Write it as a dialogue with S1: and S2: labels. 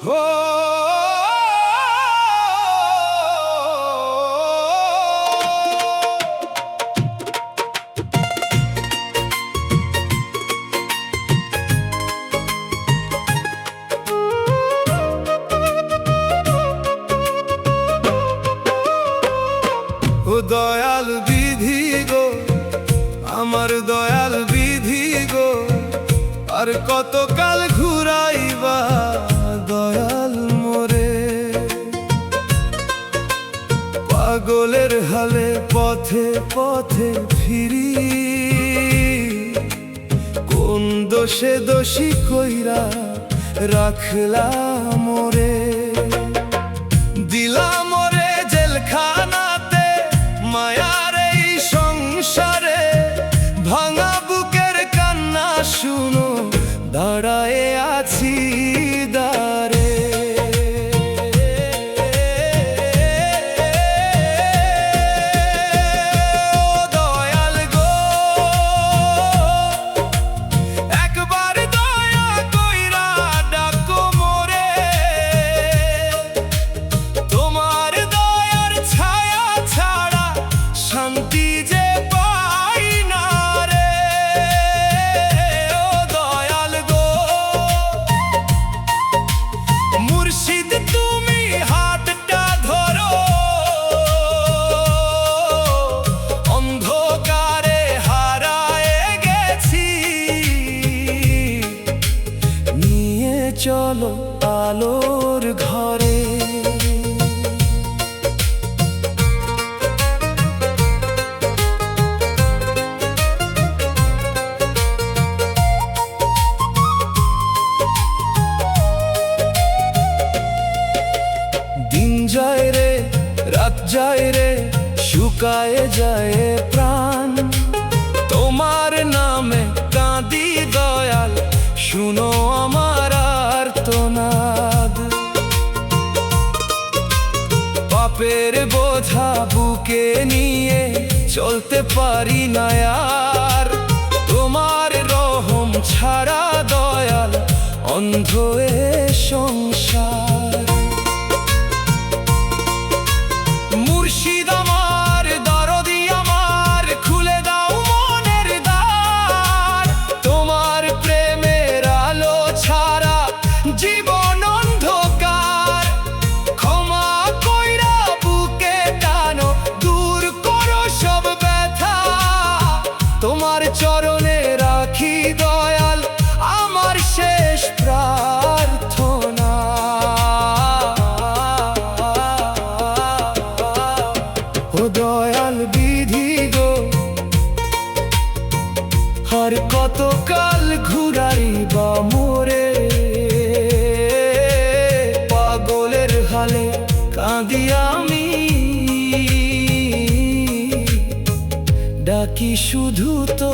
S1: ও দয়াল বিধি গো, আমার দয়াল বিধি গো, আর কতকাল ঘুরাইবা দয়াল মোরে। পাগলের হালে পথে পথে ফিরি, কোন দোষে দোষী কইরা রাখলা মোরে। দিলাম মোরে জেলখানাতে, মায়ার এই সংসারে, ভাঙা বুকের কান্না শুনো, দাঁড়ায়ে আছি দাঁড়ে। ও দয়াল গো, একবার দয়া কইরা ডাকো মোরে। তোমার দয়ার ছায়া ছাড়া শান্তি যে পাই না রে। ও দয়াল গো, মুর্শিদ তুমি হাতটা ধরো, অন্ধকারে হারায়ে গেছি, নিয়ে চলো আলোর ঘরে। দিন যায় রে, রাত যায় রে, শুকায় যায় প্রাণ, তোমার নামে কাঁদি দয়াল, শুনো আমার আর্তনাদ। পাপের বোঝা বুকে নিয়ে চলতে পারি না আর, তোমার রহম ছাড়া দয়াল, অন্ধ এ সংসার। মুর্শিদ আমার, দরদি আমার, খুলে দাও মনের দ্বার, তোমার প্রেমের আলো ছাড়া জীবন অন্ধকার। ক্ষমা কইরা বুকে টানো, দূর করো সব ব্যথা, তোমার চরণে রাখি দয়াল আমার শেষ প্রার্থনা। ও দয়াল বিধি গো, আর কতকাল ঘুরাইবা মোরে। পাগলের হালে কাঁদি আমি, ডাকি শুধু তো